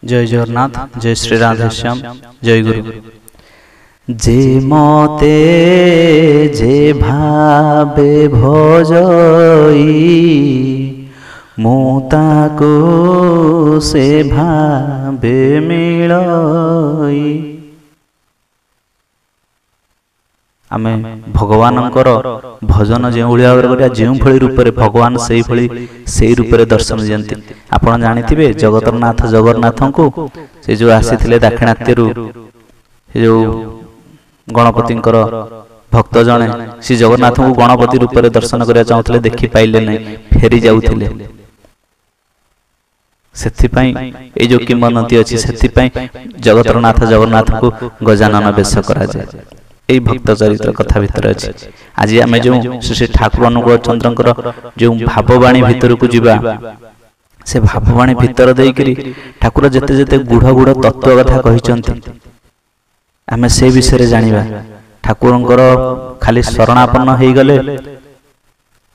जय जगन्नाथ, जय श्री राधेश्याम, जय गुरु। जे मते जे भावे भजई मुताको से भावे मिलई। आमे भगवानंकर भजन जो भाव जो रूप में भगवान से रूप में दर्शन दियंती। आपण जानिथिबे जगतरनाथ जगन्नाथ को से जो आसी दाक्षिणात्य जो गणपति भक्त जने श्री जगन्नाथ को गणपति रूप में दर्शन करने चाहते देखि पाइले नहीं, फेरी जाउथिले। सेथिपाई ए जो किंवदंती अछि सेथिपाई जगतरनाथ जगन्नाथ को गजानन बेश करा जाय। यही भक्त चरित्र कथा भितर अच्छी। आज आम जो श्री ठाकुर अनुकूल चंद्र जो भाववाणी भितर को जीवा से भाववाणी भितर देकरी ठाकुर जेते जेते गुढ़ गुढ़ तत्व कथा कहिसंती आमे से विषय जानिबा। ठाकुरंकर खाली शरणापन्न हो गले,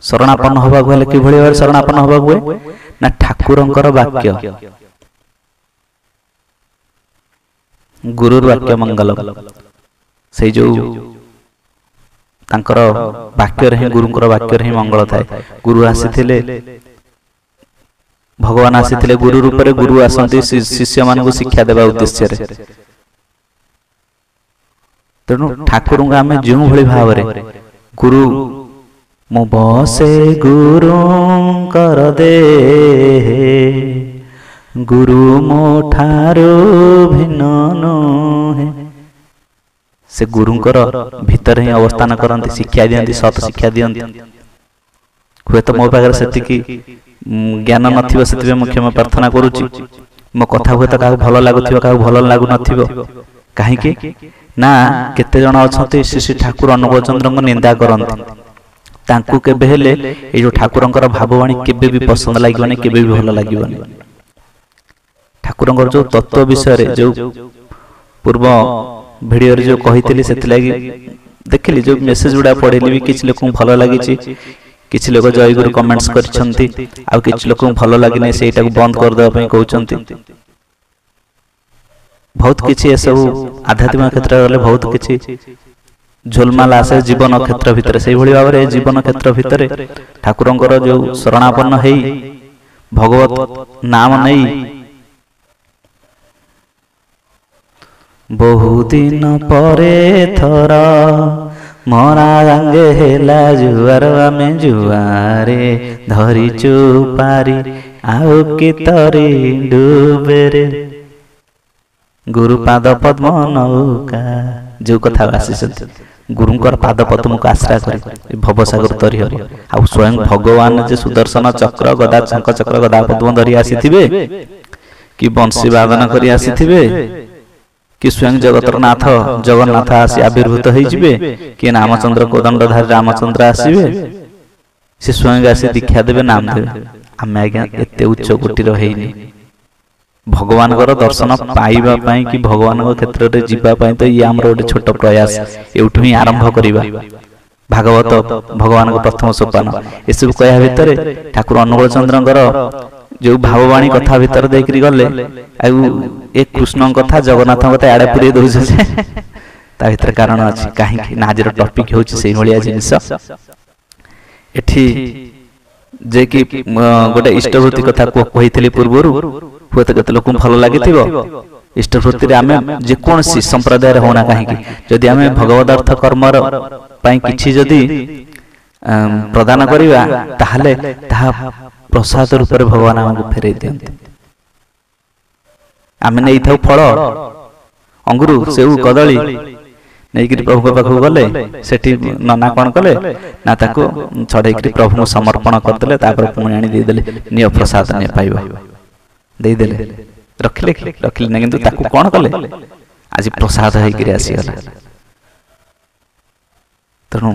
शरणापन्न होबा गले कि भली भाबे शरणापन्न होबा हुए ना ठाकुरंकर वाक्य गुरुर वाक्य मंगल से जो तांकर वाक्य रे गुरुंकर वाक्य रे मंगल थाए। गुरु आसीथिले, भगवान आसीथिले गुरु रूप रे। गुरु आसंती शिष्य मान को शिक्षा देबा उद्देश्य रे। तेणु ठाकुर आमे जो भली भाव रे गुरु मो बसे गुरु कर दे गुरु मो ठारो भिन्न नहे से गुरुंकर भितर ही अवस्थान करती, शिक्षा दियंती, सत शिक्षा दियंती। हुए तो मो पाखे से ज्ञान नथिबो सेतिबे मो क्षमा प्रार्थना करूची। मो कथा हुए तो का भल लागुथिबो का भल लागु नथिबो। काहेकि ना केते जण अछंती श्री ठाकुर अनुकूल चंद्र को निंदा करंती, तांकु केबे हेले ए जो ठाकुरंकर भाववाणी केबे भी पसंद लागिबनी, केबे भी भल लागिबनी। ठाकुरंकर जो तत्व विषय जो पूर्व वीडियो जो कही से देखिली जो मेसेज गुड़ा पढ़ेली भी किसी लोग भल लगी, किसी लोग जय गुरु कमेंट्स करछंती, आ किसी लोग भल लगी सेटा को बंद कर देबा पई कहउछंती। बहुत किछि ए सब आध्यात्मिक क्षेत्र गले बहुत किछि झोलमाल आसे जीवन क्षेत्र भितर। से भली भाव रे जीवन क्षेत्र भितर ठाकुरंकर जो शरणापन्न हेई भगवत नाम नहीं बहुदिन परे थर मरा गांगे हेला जुआर आमे जुआरे धरिचु पारी आउ कि तरी डुबे रे गुरु पाद पद्म नौका। जो कथा आसी गुरुंकर पाद पद्म को आश्रा करी भवसागर तरी हरि आ स्वयं भगवान जे सुदर्शन चक्र गदा शंख चक्र गदा पद्म धरि आसीथिबे कि बंशी वादन करी आसीथिबे कि स्वयं जगतरनाथ जगन्नाथ आसी आविर्भूत होइजिबे कि रामचंद्र कोदंडधारी रामचंद्र आसीबे से स्वयं आसी दीक्षा देबे नाम देबे। आमे आज्ञा एते उच्च कोटि रहिनी भगवान को दर्शन पाइबा पाई कि भगवान को क्षेत्र रे जीवा पाई तो ये हमर गोटे छोट प्रयास एउठु ही आरंभ करिबा। भागवत भगवान को प्रथम सोपान ए सब कया भितरे ठाकुर अनुकूल चंद्रंकर जो भाववाणी कथा भितर देखि गले ए कृष्ण कथा जगन्नाथ कथा आड़े पुरे दउछ जे ता भितर कारण अछि। काहे ना आज टॉपिक होछि सेही भलिया जिंस एठी जे कि गोटे इष्टवृत्ति कथा को कहितली पूर्वरु हुए तो केते लोक भल लागिथिबो। इष्टवृत्ति रे आमे जे कोनसी संप्रदाय रे होना काहे जदि आमे भगवत अर्थ कर्म पई किछि जदि प्रदान करिवा ताहले ताहा प्रसाद रूप में भगवान हमको फेरे दियंती। आमे नै थाउ फल अंगुरु सेउ कदली नै कि प्रभु के पाखु गले सेठी नना कोन कले ना ताको छडै कि प्रभु को समर्पण कर देले तापर पुणी आनी दे देले निय प्रसाद ने पाइबा दे देले रखले ना किंतु ताको कोन कले आज प्रसाद है कि आसी गला। तनु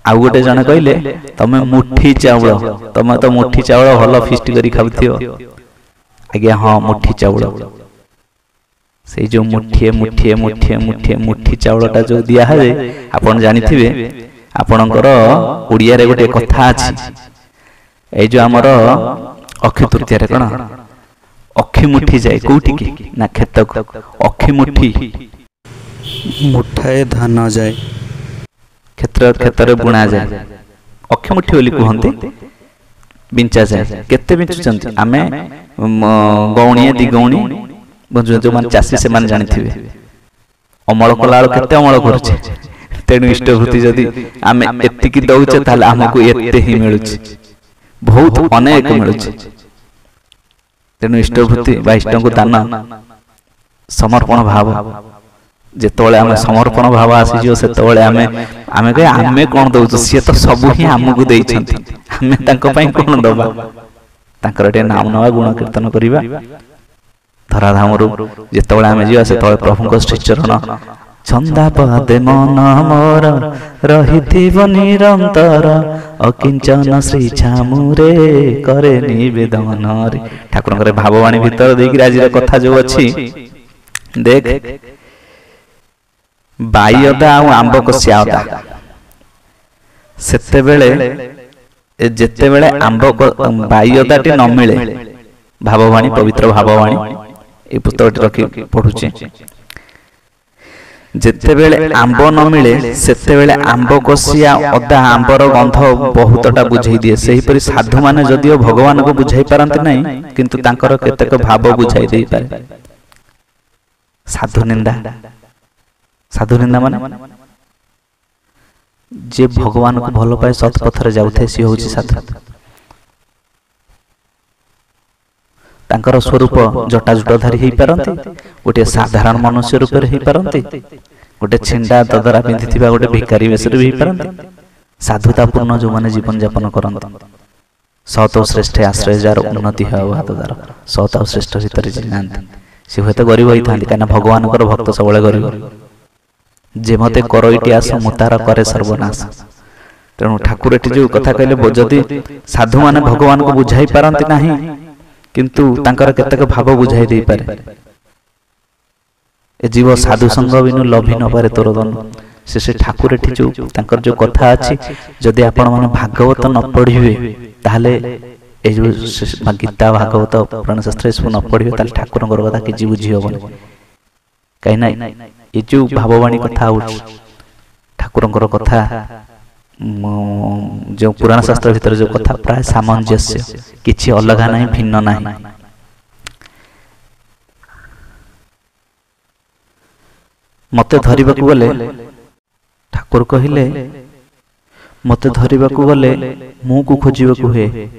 आउ गोटे जने कहले तमे मुठी चाउल तमे तो मुठी चाउल भल फिस्ट करी खाउथियो। आज्ञा हाँ मुठी चाउल से जो मुठिए मुठिए मुठिए मुठिए मुठी चाउलटा जो दिया है आपण जानिथिबे। आपणकर ओडिया रे गोटे कथा अछि ए जो हमर अक्षय तृतीया रे कोन अखि मुठी जाए कोठी की ना खेत को अखि मुठी मुठाए धान जाए क्षेत्र बुणा जाए अखि मुठी बोली कहते बिंचा जाए केते बिंचुचंती आमे गौणी दिगौणी जो मान चाषी से मान जानिथिबे अमल कला केते अमल करूचे तेणु इष्टभूति जदि आमे एतिकी दउचे ताले हमकु एते ही मिलुची बहुत अनेक मिलुची तेणु इष्टभूति बा इष्टंकु दान समर्पण भाव जेतोले आमे समर्पण भाव आसी जो सेतोले आमे कहे आमे कोन दउछु से तो सब ही हमकु देइछंती आमे तांको पई कोन दबा तांकर ते नाम नवा गुण कीर्तन करिबा धराधामरु जेतोले आमे जिया सेतोले प्रभुको श्री चरण चंदा पदे मन मोर रहिथिब निरंतर अकिंचन श्री छामुरे करे निवेदन रे ठाकुर करे भाववाणी भीतर देकी आज कथा जो अछि देख बाईदा आ आंब कसियादा सेते बेले जेते बेले आंब बाईदाटी न मिले भाववाणी पवित्र भाववाणी ए पुस्तक रखी पढुचे जेते बेले आंब न मिले सेते बेले आंब कसिया अदा आंबर गंध बहुतटा बुझाई दिए सही परि साधु माने जदियो भगवान को बुझाई पारंती नहीं किंतु तांकर केतेक भाव बुझाई देई पारे साधु निंदा माने जे भगवान को भलो पाए सत पथरे जाउथे सी होची साधु तांकर स्वरूप जटाजुटधारी हेई पारंती गोटे साधारण मनुष्य रूप रे हेई पारंती गोटे छिंडा ददरा पिंधिथिबा गोटे भिखारी वेश रे हेई पारंती साधुता पूर्ण जो माने जीवन यापन करंती सत श्रेष्ठ आश्रय जार उन्नति हात दार सत श्रेष्ठ भीतर जानांती से होते गरीब होई थांती काना भगवान कर भक्त सबले गरीब जे मते करइटी आस मुतार करे सर्वनाश तेणु ठाकुर एटी जो कथा कहले जदि साधु माने भगवान को बुझाई पारंती नाही किंतु तांकर केतक भाव बुझाई दे पारे ए जीव साधु संग बिनु लभी न पारे तोर दन से ठाकुर एटी जो तांकर जो कथा अछि जदि आपण माने भागवत न पढिबे ताले ए जो गीता भागवत पुराण शास्त्र सब न पढिबे ताले ठाकुर कथा कि जी बुझी होबन काई ना ये जो भाववाणी कथा ठाकुर कथा जो पुराण शास्त्र भीतर जो कथा प्राय सामंजस्य किछि अलगा नहीं भिन्न नहीं मते धरिबाकू गले ठाकुर कहिले मते धरिबाकू गले मुह को खोजिबाकू हे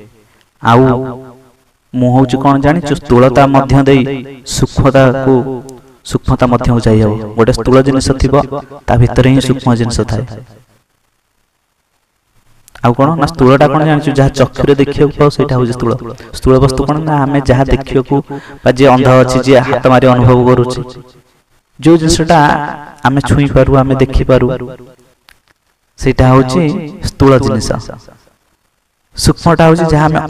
आउ मुह होची कोन जानि स्थूलता मध्य देई सूक्ष्मता मध्य जाई हो गोटे स्थूल जिनिस थिबो ता भितर ही सूक्ष्म जिनिस थाए आ कोन ना स्थूलटा कोन जानि जहा चक्षुरे देखियो पाउ सेटा हो स्थूल वस्तु कोन ना हमें जहा देखियो को बा जे अंध अछि जे हाथ मारी अनुभव करूछि जो जिनिसटा हमें छुई पारु हमें देखि पारु सेटा होछि स्थूल जिनिस सूक्ष्मटा होछि जहा हमें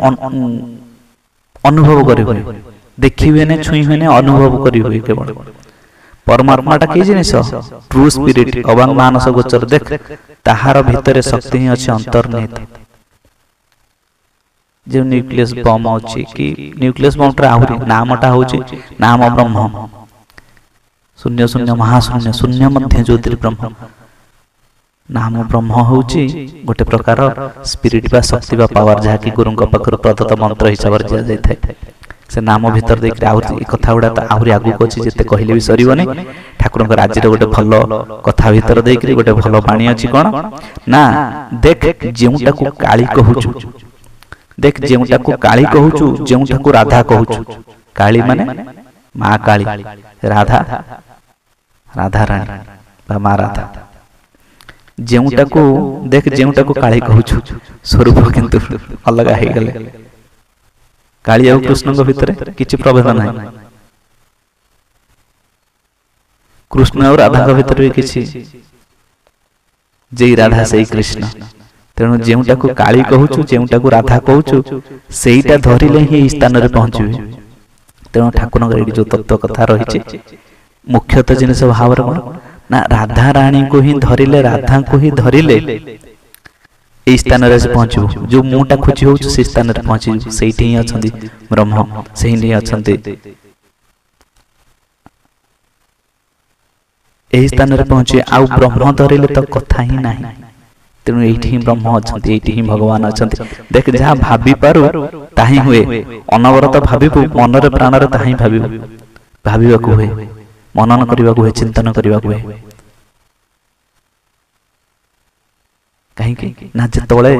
अनुभव करिबो देखि हुए ने छुई हुए ने अनुभव करि हुए केवल परमात्माटा कि जिनिस ट्रू स्पिरिट अबांग मानस गोचर देख ताहार भितरे शक्ति ही अछि अंतर्निहित जे न्यूक्लियस बम अछि कि न्यूक्लियस बम रा आहुरी नामटा होछि नाम ब्रह्म शून्य शून्य महाशून्य शून्य मध्य ज्योतिर ब्रह्म नाम ब्रह्म होछि गोटे प्रकार स्पिरिट बा शक्ति बा पावर जहा कि गुरुंक पाखर प्रदत्त मंत्र हिसाब रे दिया जाय थाय से नाम भीतर देख आहुरी कथा गुड़ा तो आहुरी आगु को जिते कहले भी सरीबनी ठाकुर आज गोटे भल कथा भीतर देख गोटे भल बाणी अच्छी कौन ना देख जेउटा को काली कहूचु देख जेउटा को काली कहूचु जेउटा को राधा कहूचु काली माने मां काली राधा राधा रानी बा मां राधा जेउटा को देख जेउटा को काली कहूचु स्वरूप किंतु अलग हे गले काली और कृष्ण को भितर किछि प्रभेद नहीं कृष्ण और राधा को भितर भी किछि जे राधा से कृष्ण तेणु जेउटा को काली कहूचु जेउटा को राधा कहूचु सेईटा धरिले ही स्थान रे पहुंचबे तेणु ठाकुर जो तत्व कथा रही मुख्यतः जिनिस भाव ना राधा रानी को ही धरिले राधा को ही धरिले এই ସ୍ଥାନରେ ଆସି ପହଞ୍ଚିବୁ, ଯୋଉ ମୁଁଟା ଖୋଜି ହଉଛୁ ସେଇ ସ୍ଥାନରେ ପହଞ୍ଚିଯିବୁ। ସେଇଠି ହିଁ ଅଛନ୍ତି ବ୍ରହ୍ମ, ସେଇଠି ହିଁ ଅଛନ୍ତି। ଏହି ସ୍ଥାନରେ ପହଞ୍ଚି ଆଉ ବ୍ରହ୍ମ ଧରିଲେ ତ କଥା ହିଁ ନାହିଁ। ତେଣୁ ଏଇଠି ହିଁ ବ୍ରହ୍ମ ଅଛନ୍ତି, ଏଇଠି ହିଁ ଭଗବାନ ଅଛନ୍ତି। ଦେଖ, ଯାହା ଭାବି ପାରୁ ତାହା ହିଁ ହୁଏ। ଅନବରତ ଭାବିବୁ, ମନରେ ପ୍ରାଣରେ ତାହା ହିଁ ଭାବିବୁ। ଭାବିବାକୁ ହୁଏ, ମନନ କରିବାକୁ ହୁଏ, ଚିନ୍ତନ କରିବାକୁ ହୁଏ। କାହିଁକି ନା ଯେତେବେଳେ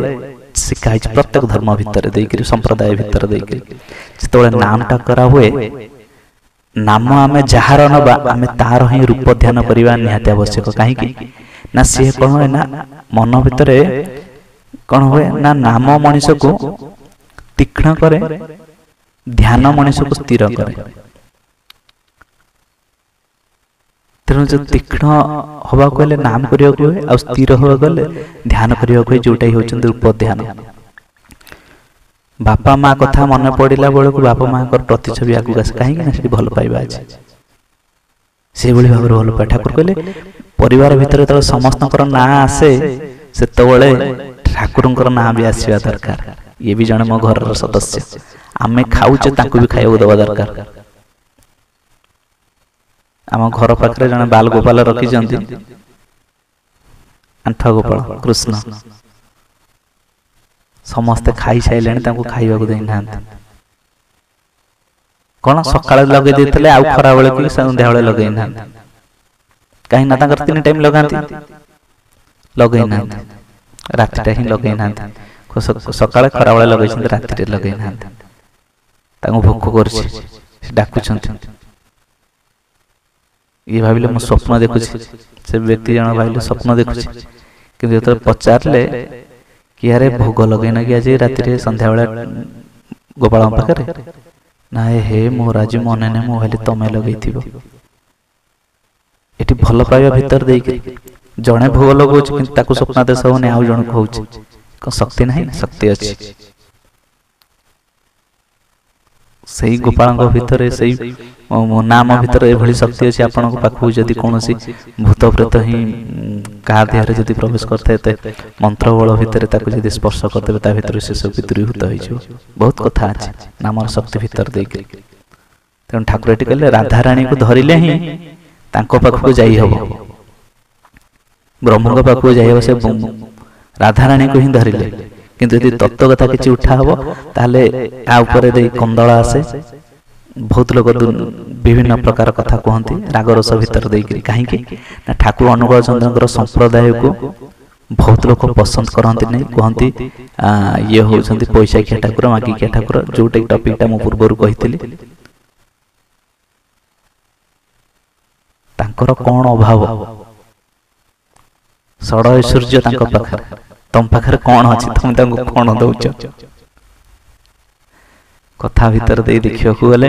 ଶିଖା ହେଇଛି ପ୍ରତ୍ୟେକ ଧର୍ମ ଭିତରେ ଦେଇକରି, ସମ୍ପ୍ରଦାୟ ଭିତରେ ଦେଇକରି, ଯେତେବେଳେ ନାମଟା କରା ହୁଏ, ନାମ ଆମେ ଯାହାର ନବା ଆମେ ତାର ହିଁ ରୂପ ଧ୍ୟାନ କରିବା ନିହାତି ଆବଶ୍ୟକ। କାହିଁକି ନା ସିଏ କଣ ହୁଏ ନା ମନ ଭିତରେ କଣ ହୁଏ ନା ନାମ ମଣିଷକୁ ତୀକ୍ଷ୍ଣ କରେ, ଧ୍ୟାନ ମଣିଷକୁ ସ୍ଥିର କରେ। ତେଣୁ ଯୋଉ ତୀକ୍ଷ୍ଣ ହବାକୁ ହେଲେ ନାମ କରିବାକୁ ହୁଏ, ଆଉ ସ୍ଥିର ହବାକୁ ହେଲେ ଧ୍ୟାନ କରିବାକୁ ହୁଏ, ଯୋଉଟା ହେଉଛନ୍ତି ରୂପ ଧ୍ୟାନ। ବାପା ମା କଥା ମନେ ପଡିଲା ବେଳକୁ ବାପା ମାଙ୍କର ପ୍ରତିଛବି ଆଗକୁ ଆସେ। କାହିଁକି ନା ସେଠି ଭଲ ପାଇବା ଅଛି, ସେଇଭଳି ଭାବରେ ଭଲ ପାଏ। ଠାକୁର କହିଲେ ପରିବାର ଭିତରେ ଯେତେବେଳେ ସମସ୍ତଙ୍କର ନାଁ ଆସେ, ସେତେବେଳେ ଠାକୁରଙ୍କର ନାଁ ବି ଆସିବା ଦରକାର। ଇଏ ବି ଜଣେ ମୋ ଘରର ସଦସ୍ୟ, ଆମେ ଖାଉଛେ ତାଙ୍କୁ ବି ଖାଇବାକୁ ଦେବା ଦରକାର। ଆମ ଘର ପାଖରେ ଜଣେ ବାଲଗୋପାଳ ରଖିଛନ୍ତି, ଆଣ୍ଠୁଆ ଗୋପାଳ କୃଷ୍ଣ। ସମସ୍ତେ ଖାଇସାରିଲେଣି, ତାଙ୍କୁ ଖାଇବାକୁ ଦେଇନାହାନ୍ତି। କଣ ସକାଳେ ଲଗେଇ ଦେଇଥିଲେ, ଆଉ ଖରା ବେଳେ କି ସନ୍ଧ୍ୟା ବେଳେ ଲଗେଇ ନାହାନ୍ତି। କାହିଁକି ନା ତାଙ୍କର 3 ଟାଇମ୍ ଲଗାନ୍ତି, ଲଗେଇ ନାହାନ୍ତି। ରାତିଟା ହିଁ ଲଗେଇ ନାହାନ୍ତି। ସକାଳେ ଖରାବେଳେ ଲଗେଇଛନ୍ତି, ରାତିରେ ଲଗେଇ ନାହାନ୍ତି। ତାଙ୍କୁ ଭୋକ କରୁଛି, ସେ ଡାକୁଛନ୍ତି। ଇଏ ଭାବିଲେ ମୁଁ ସ୍ୱପ୍ନ ଦେଖୁଛି, ସେ ବ୍ୟକ୍ତି ଜଣ ଭାବିଲେ ସ୍ୱପ୍ନ ଦେଖୁଛି। କିନ୍ତୁ ଯେତେବେଳେ ପଚାରିଲେ କି ଆରେ ଭୋଗ ଲଗେଇନା କି ଆଜି ରାତିରେ ସନ୍ଧ୍ୟାବେଳେ ଗୋପାଳଙ୍କ ପାଖରେ, ନା ହେ ମୋର ଆଜି ମନେ ନାହିଁ, ମୁଁ ଭାବିଲି ତମେ ଲଗେଇଥିବ। ଏଠି ଭଲ ପାଇବା ଭିତରେ ଦେଇକି ଜଣେ ଭୋଗ ଲଗାଉଛି, କିନ୍ତୁ ତାକୁ ସ୍ୱପ୍ନାଦେଶ ହଉନି, ଆଉ ଜଣକୁ ହଉଛି। କଣ ଶକ୍ତି ନାହିଁ? ଶକ୍ତି ଅଛି। ସେଇ ଗୋପାଳଙ୍କ ଭିତରେ, ସେଇ ନାମ ଭିତରେ ଏଭଳି ଶକ୍ତି ଅଛି। ଆପଣଙ୍କ ପାଖକୁ ଯଦି କୌଣସି ଭୂତ ପ୍ରେତ ହିଁ କାହା ଦେହରେ ଯଦି ପ୍ରବେଶ କରିଥାଏ, ମନ୍ତ୍ର ବଳ ଭିତରେ ତାକୁ ଯଦି ସ୍ପର୍ଶ କରିଦେବେ, ତା ଭିତରେ ସେ ସବୁ ଦୂରୀଭୂତ ହେଇଯିବ। ବହୁତ କଥା ଅଛି ନାମର ଶକ୍ତି ଭିତରେ ଦେଇକି। ତେଣୁ ଠାକୁର ଏଠି କହିଲେ ରାଧାରାଣୀକୁ ଧରିଲେ ହିଁ ତାଙ୍କ ପାଖକୁ ଯାଇ ହବ, ବ୍ରହ୍ମଙ୍କ ପାଖକୁ ଯାଇ ହବ। ସେ ରାଧାରାଣୀକୁ ହିଁ ଧରିଲେ। କିନ୍ତୁ ଯଦି ତତ୍ତ୍ୱ କଥା କିଛି ଉଠା ହବ, ତାହେଲେ ଆ ଉପରେ ଦେଇ କନ୍ଦଳ ଆସେ। ବହୁତ ଲୋକ ବିଭିନ୍ନ ପ୍ରକାର କଥା କୁହନ୍ତି ରାଗରସ ଭିତରେ ଦେଇକରି। କାହିଁକି ନା ଠାକୁର ଅନୁକୂଳ ଚନ୍ଦ୍ରଙ୍କର ସମ୍ପ୍ରଦାୟକୁ ବହୁତ ଲୋକ ପସନ୍ଦ କରନ୍ତି ନାହିଁ। କୁହନ୍ତି ଇଏ ହଉଛନ୍ତି ପଇସାଖିଆ ଠାକୁର, ମାଗିକିଆ ଠାକୁର, ଯୋଉଟା ଟପିକଟା ମୁଁ ପୂର୍ବରୁ କହିଥିଲି। ତାଙ୍କର କଣ ଅଭାବ? ଷଡ଼ ଐଶ୍ୱର୍ଯ୍ୟ ତାଙ୍କ ପାଖରେ। ତମ ପାଖରେ କଣ ଅଛି? ତମେ ତାଙ୍କୁ କଣ ଦଉଛ? କଥା ଭିତରେ ଦେଇ ଦେଖିବାକୁ ଗଲେ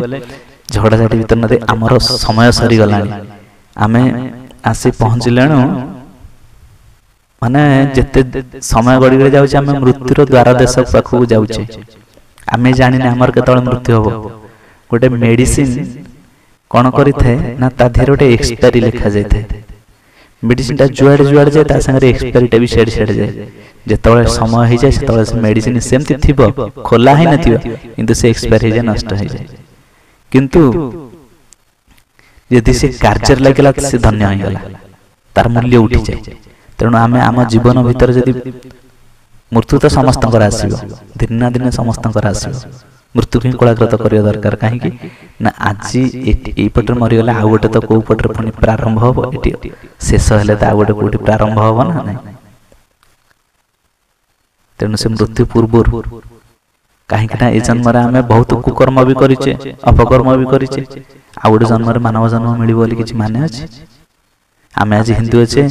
ଝଗଡ଼ାଝାଟି ଭିତରେ ନ ଦେଇ ଆମର ସମୟ ସରିଗଲାଣି। ଆମେ ଆସି ପହଞ୍ଚିଲେଣୁ, ମାନେ ଯେତେ ସମୟ ଗଡ଼ି ଗଡ଼ି ଯାଉଛି, ଆମେ ମୃତ୍ୟୁର ଦ୍ୱାର ଦେଶ ପାଖକୁ ଯାଉଛେ। ଆମେ ଜାଣିନେ ଆମର କେତେବେଳେ ମୃତ୍ୟୁ ହବ। ଗୋଟେ ମେଡିସିନ କଣ କରିଥାଏ ନା ତା ଦେହରେ ଗୋଟେ ଏକ୍ସପାୟରୀ ଲେଖା ଯାଇଥାଏ। ମେଡିସିନଟା ଯୁଆଡ଼େ ଯୁଆଡ଼େ ଯାଏ, ତା ସାଙ୍ଗରେ ଏକ୍ସପାୟରୀଟା ବି ସିଆଡ଼େ ସିଆଡ଼େ ଯାଏ। ଯେତେବେଳେ ସମୟ ହେଇଯାଏ, ସେତେବେଳେ ସେ ମେଡିସିନ ସେମିତି ଥିବ, ଖୋଲା ହେଇନଥିବ, କିନ୍ତୁ ସେ ଏକ୍ସପାୟର ହେଇଯାଏ, ନଷ୍ଟ ହେଇଯାଏ। କିନ୍ତୁ ଯଦି ସେ କାର୍ଯ୍ୟରେ ଲାଗିଲା, ସେ ଧନ୍ୟ ହେଇଗଲା, ତାର ମୂଲ୍ୟ ଉଠିଯାଏ। ତେଣୁ ଆମେ ଆମ ଜୀବନ ଭିତରେ ଯଦି ମୃତ୍ୟୁ ତ ସମସ୍ତଙ୍କର ଆସିବ, ଦିନେ ନା ଦିନେ ସମସ୍ତଙ୍କର ଆସିବ। ମୃତ୍ୟୁକୁ ହିଁ କୋଳାଗ୍ରତ କରିବା ଦରକାର। କାହିଁକି ନା ଆଜି ଏଇପଟରେ ମରିଗଲେ ଆଉ ଗୋଟେ ତ କୋଉ ପଟରେ ପୁଣି ପ୍ରାରମ୍ଭ ହବ। ଏଠି ଶେଷ ହେଲେ ତ ଆଉ ଗୋଟେ କୋଉଠି ପ୍ରାରମ୍ଭ ହବ ନା ନାଇଁ। ତେଣୁ ସେ ମୃତ୍ୟୁ ପୂର୍ବରୁ, କାହିଁକି ନା ଏ ଜନ୍ମରେ ଆମେ ବହୁତ କୁକର୍ମ ବି କରିଛେ, ଅପକର୍ମ ବି କରିଛେ। ଆଉ ଗୋଟେ ଜନ୍ମରେ ମାନବ ଜନ୍ମ ମିଳିବ ବୋଲି କିଛି ମାନେ ଅଛି? ଆମେ ଆଜି ହିନ୍ଦୁ ଅଛେ,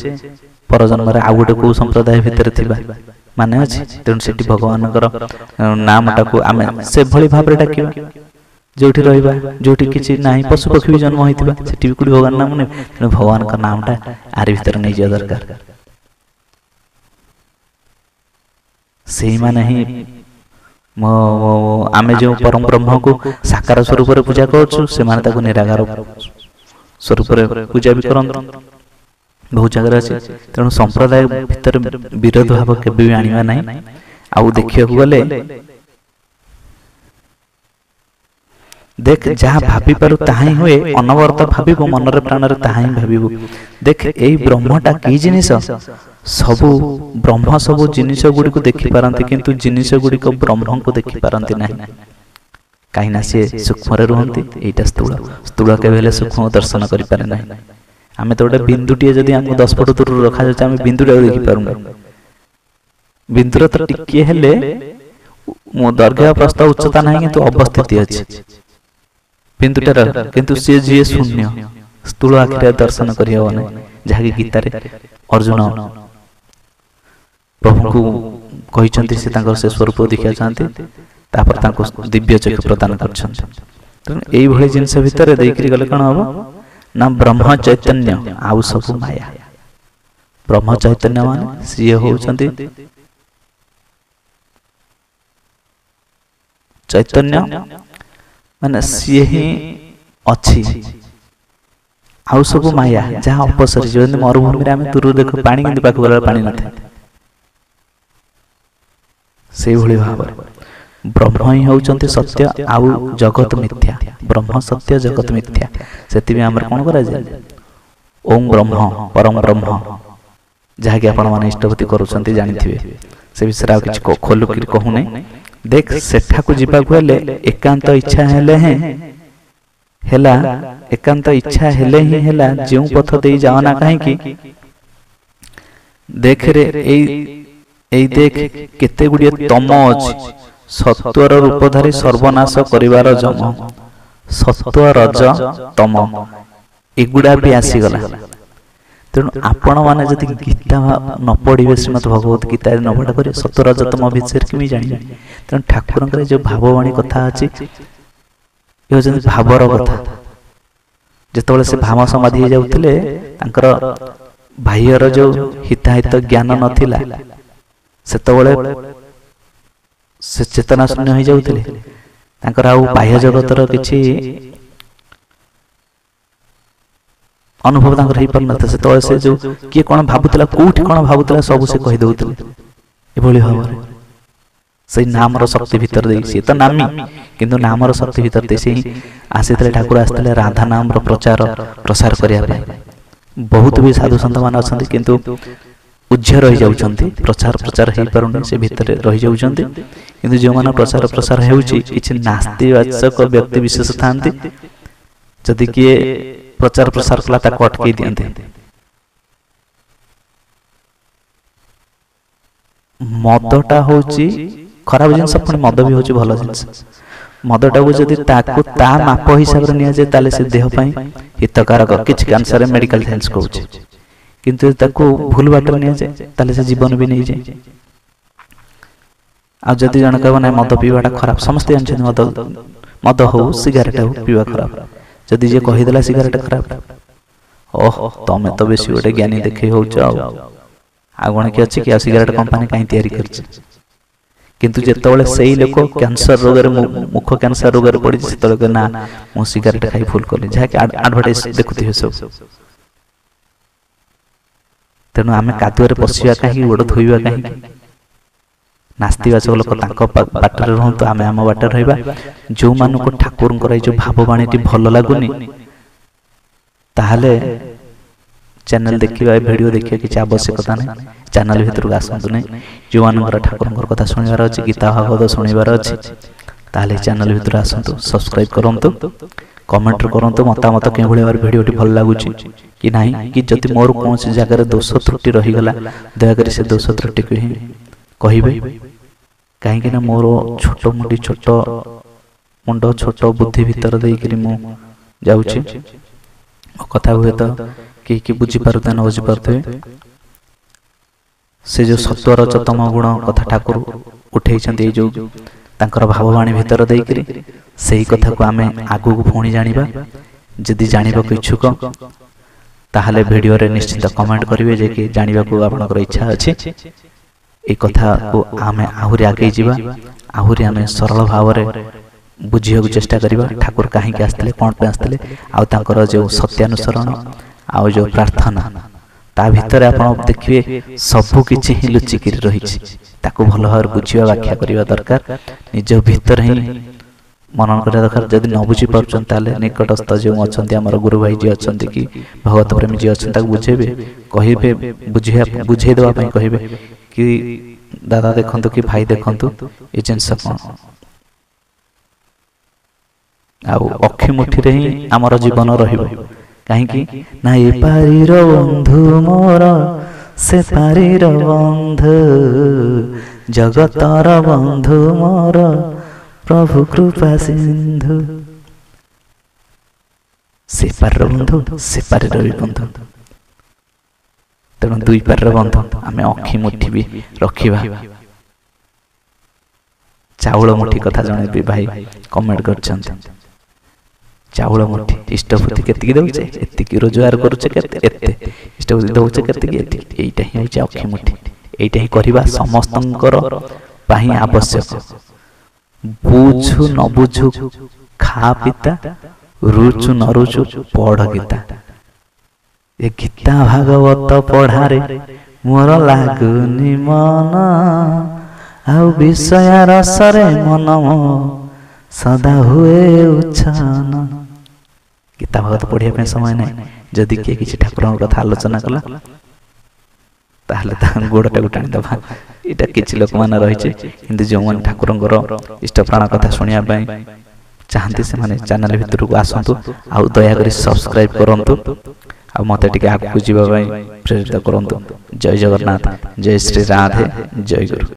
ପର ଜନ୍ମରେ ଆଉ ଗୋଟେ କୋଉ ସମ୍ପ୍ରଦାୟ ଭିତରେ ଥିବା ମାନେ ଅଛି? ତେଣୁ ସେଠି ଭଗବାନଙ୍କର ନାମଟାକୁ ଆମେ ସେଭଳି ଭାବରେ ଡାକିବା। ଯୋଉଠି ରହିବା, ଯୋଉଠି କିଛି ନାହିଁ, ପଶୁ ପକ୍ଷୀ ବି ଜନ୍ମ ହେଇଥିବା, ସେଠି ବି କୋଉଠି ଭଗବାନ ନାମ ନେବେ। ତେଣୁ ଭଗବାନଙ୍କ ନାମଟା ଆରି ଭିତରେ ନେଇଯିବା ଦରକାର। ସେଇମାନେ ହିଁ ଆମେ ଯେଉଁ ପରମ ବ୍ରହ୍ମକୁ ସାକାର ସ୍ୱରୂପରେ ପୂଜା କରୁଛୁ, ସେମାନେ ତାକୁ ନିରାକାର ସ୍ୱରୂପରେ ପୂଜା ବି କରନ୍ତି। बहुत जगह अच्छे तेणु संप्रदाय भितर विरोध भाव केबे भी आनिबा नाही। आउ देखिया गले देख जहाँ भाभी पारु ताही हुए अनवरत भाविबु मनरे प्राणरे ताही भाविबु। देख एई ब्रह्मटा की जिनिस सबु ब्रह्म सबु जिनिस गुडी को देखि पारंती किंतु जिनिस गुडी को ब्रह्म को देखि पारंती नाही काई ना से सूक्ष्म रे रहंती। एटा स्थूल स्थूल के भेले सूक्ष्म दर्शन करि पारे नाही। आमे तो गोटे बिंदुटिए जदि हमको 10 फुट दूर रखा जाए आमे बिंदुटा देखि पारुना बिंदुर तो टिके हेले मो दैर्घ्य प्रस्थ उच्चता नाही किंतु अवस्थिति अछि बिंदुटार किंतु से जे शून्य स्थूल आखिरे दर्शन करियो नै जहा कि गीता रे अर्जुन प्रभु को कहिसंती से तांकर से स्वरूप देखिया चाहते तापर तांको दिव्य चक्षु प्रदान करछन। त एई भली जिंस भितर देइकरी गले कोन हबो ना ब्रह्म चैतन्य आउ सब माया। ब्रह्म चैतन्य माने सिए होउछंती चैतन्य माने सिए ही अछि आउ सब माया जहाँ अपसरी जो मरुभूमि रे आमे दूर देखो पानी किंतु पाख गला पानी न थाए से भली भाव ब्रह्म ही होउछंती सत्य आउ जगत मिथ्या। ब्रह्म सत्य जगत मिथ्या सेति भी हमर कोन करा जाय ओम ब्रह्म परम ब्रह्म जहा कि आपण माने इष्टपति करूछंती जानिथिबे से विषय आ किछ खोलु कि कहू नै। देख सेठा को जिबा गले एकांत इच्छा हेले हैं हेला एकांत इच्छा हेले ही हेला जेउ पथ देई जावना काहे कि देख रे एई देख केते गुडिया तम अछि सत्वर रूपधारी सर्वनाश करिवार जम सत्व रज तम एगुडा भी आसी गला। तेणु आपण माने जदि गीता न पढ़िबे श्रीमद् भगवत गीता न पढ़ा करे सत्व रज तम विषय केमी जानि। तेणु ठाकुरंकर जो भाववाणी कथा अछि यो जन भावर कथा जेतबेले से भाव समाधि हो जाउतले तांकर भाईयर जो हिताहित ज्ञान नथिला सेतबेले से चेतना शून्य हो जाउतले तांकर आउ बाह्य जगतर किछि अनुभव तांकर हे परन से तो से जो के कोन भाबुतला कोठी कोन भाबुतला सब से कहि दउतले एभली भाବରେ से नाम रो शक्ति भीतर देई से तो नामी किंतु नाम रो शक्ति भीतर दे से आसीतले ठाकुर आस्तले राधा नाम रो प्रचार प्रसार करिया पाए बहुत भी साधु संत मान अछंती किंतु उज्जय रही जाउछंती प्रचार प्रचार हे परन से भीतर रही जाउछंती किंतु जो मान प्रचार प्रसार हेउची किछि नास्तिवाचक व्यक्ति विशेष थांती जदि के प्रचार प्रसार कला ता कटके दियंते। मदटा होची खराब जिनस पुणी मद भी होची भल जिनस मदटा को जदि ताको ता माप हिसाब रे निया जे ताले से देह पई हितकारक किछ कैंसर मेडिकल साइंस कहूची किंतु ताको भूल बाट निया जे ताले से जीवन भी नहीं जाए। आ जदि जण कहबो ना मद पीवाटा खराब समस्त जानछन मद हो सिगारेट हो पीवा खराब जदि जे कहि देला सिगारेट खराब ओह तमे तो बेसी गोटे ज्ञानी देखै होउछ आ गण के अछि कि सिगारेट कंपनी काई तयारी करछ किंतु जेतबेले सेही लोक कैंसर रोग रे मुख कैंसर रोग रे पड़ी सेतबेले ना मो सिगारेट खाई फुल करली जा कि एडवर्टाइज देखुथि सब। तेनु आमे कादुरे पसिया काहे गोड़ धोइबा काहे नास्तिवाचक लोक तांको बाटर रहंतु आमे आम बाटर रहइबा जो मानु को ठाकुर करे जो भाववाणीटी भल लागुनी ताहले चैनल देखिबा वीडियो देखिया किछ आवश्यकता नै चैनल भीतर आसंतु नै जो मानकर ठाकुरंकर कथा सुनिबार अछि गीता भागवत सुनिबार अछि ताहले चैनल भीतर आसंतु सब्सक्राइब करंतु कमेंट करंतु मतामत के भली बार वीडियोटी भल लागुची कि नाही कि जति मोर कोन से जगह रे दोष त्रुटि रहि गला दया करी से दोष त्रुटि को ही कहिबे काहे कि ना मोर छोटो मुंडी छोटो मुंडो छोटो बुद्धि भीतर देई करी मु जाउची कथा हुए तो कि बुझी पारते न बुझी पारते से जो सत्वर चतम गुण कथा ठाकुर उठे जो तांकर भाववाणी भीतर देई करी सेही कथा को आमे आगु को फोणी जानिबा जदि जानिबा को इच्छुक ताहले वीडियो रे निश्चित कमेंट करिवे जे कि जानिबा को आपनकर इच्छा अछि ए कथा को आमे आहुरी आगे जिबा आहुरी आमे सरल भाव रे बुझिया को चेष्टा करिबा ठाकुर काहे के आस्तले कोन पे आस्तले आ तांकर जो सत्यानुसरण आ जो प्रार्थना ତା ଭିତରେ ଆପଣ ଦେଖିବେ ସବୁ କିଛି ହିଁ ଲୁଚିକିରି ରହିଛି। ତାକୁ ଭଲ ଭାବରେ ବୁଝିବା ବ୍ୟାଖ୍ୟା କରିବା ଦରକାର। ନିଜ ଭିତରେ ହିଁ ମନନ କରିବା ଦରକାର। ଯଦି ନ ବୁଝି ପାରୁଛନ୍ତି ତାହେଲେ ନିକଟସ୍ଥ ଯେଉଁ ଅଛନ୍ତି ଆମର ଗୁରୁ ଭାଇ ଯିଏ ଅଛନ୍ତି କି ଭଗବତ ପ୍ରେମୀ ଯିଏ ଅଛନ୍ତି ତାକୁ ବୁଝେଇବେ, କହିବେ, ବୁଝେଇ ଦେବା ପାଇଁ କହିବେ କି ଦାଦା ଦେଖନ୍ତୁ କି ଭାଇ ଦେଖନ୍ତୁ ଏ ଜିନିଷ କ'ଣ। ଆଉ ଅକ୍ଷି ମୁଠିରେ ହିଁ ଆମର ଜୀବନ ରହିବ। କାହିଁକି ନା ଏ ପାରିର ବନ୍ଧୁ ମୋର ସେ ପାରିର ବନ୍ଧୁ, ଜଗତର ବନ୍ଧୁ ମୋର ପ୍ରଭୁ କୃପା ସିନ୍ଧୁ। ସେ ପାରିର ବନ୍ଧୁ ସେ ପାରିର ବି ବନ୍ଧୁ। ତେଣୁ ଦୁଇ ପାରିର ବନ୍ଧୁ ଆମେ ଅକ୍ଷି ମୁଠି ବି ରଖିବା। ଚାଉଳ ମୁଠି କଥା ଜଣେ ବି ଭାଇ କମେଣ୍ଟ କରିଛନ୍ତି। ଚାଉଳ ମୁଠି ଇଷ୍ଟପତି କେତିକି ଦଉଛେ, ଏତିକି ରୋଜଗାର କରୁଛେ, କେତେ ଏତେ ଇଷ୍ଟପତି ଦଉଛେ କେତିକି ଏତିକି। ଏଇଟା ହିଁ ହଉଛି ଅକ୍ଷି ମୁଠି। ଏଇଟା ହିଁ କରିବା ସମସ୍ତଙ୍କର ପାଇଁ ଆବଶ୍ୟକ। ବୁଝୁ ନ ବୁଝୁ ଖା ପିତା, ରୁଚୁ ନ ରୁଚୁ ପଢ ଗୀତା। ଏ ଗୀତା ଭାଗବତ ପଢାରେ ମୋର ଲାଗୁନି ମନ, ଆଉ ବିଷୟ ରସରେ ମନ ସଦା ହୁଏ ଉଚ୍ଛନ। ଗୀତା ଭାଗବତ ପଢିବା ପାଇଁ ସମୟ ନାହିଁ। ଯଦି କିଏ କିଛି ଠାକୁରଙ୍କ କଥା ଆଲୋଚନା କଲା ତାହେଲେ ତା ଗୋଡଟାକୁ ଟାଣିଦେବା। ଏଇଟା କିଛି ଲୋକମାନେ ରହିছে। କିନ୍ତୁ ଯେଉଁମାନେ ଠାକୁରଙ୍କର ଇଷ୍ଟପ୍ରାଣ କଥା ଶୁଣିବା ପାଇଁ ଚାହାନ୍ତି ସେମାନେ ଚ୍ୟାନେଲ ଭିତରକୁ ଆସନ୍ତୁ। ଆଉ ଦୟାକରି ସବସ୍କ୍ରାଇବ କରନ୍ତୁ। ଆଉ ମତେ ଟିକେ ଆଗକୁ ଯିବା ପାଇଁ ପ୍ରେରିତ କରନ୍ତୁ। ଜୟ ଜଗନ୍ନାଥ, ଜୟ ଶ୍ରୀ ରାଧେ, ଜୟ ଗୁରୁ।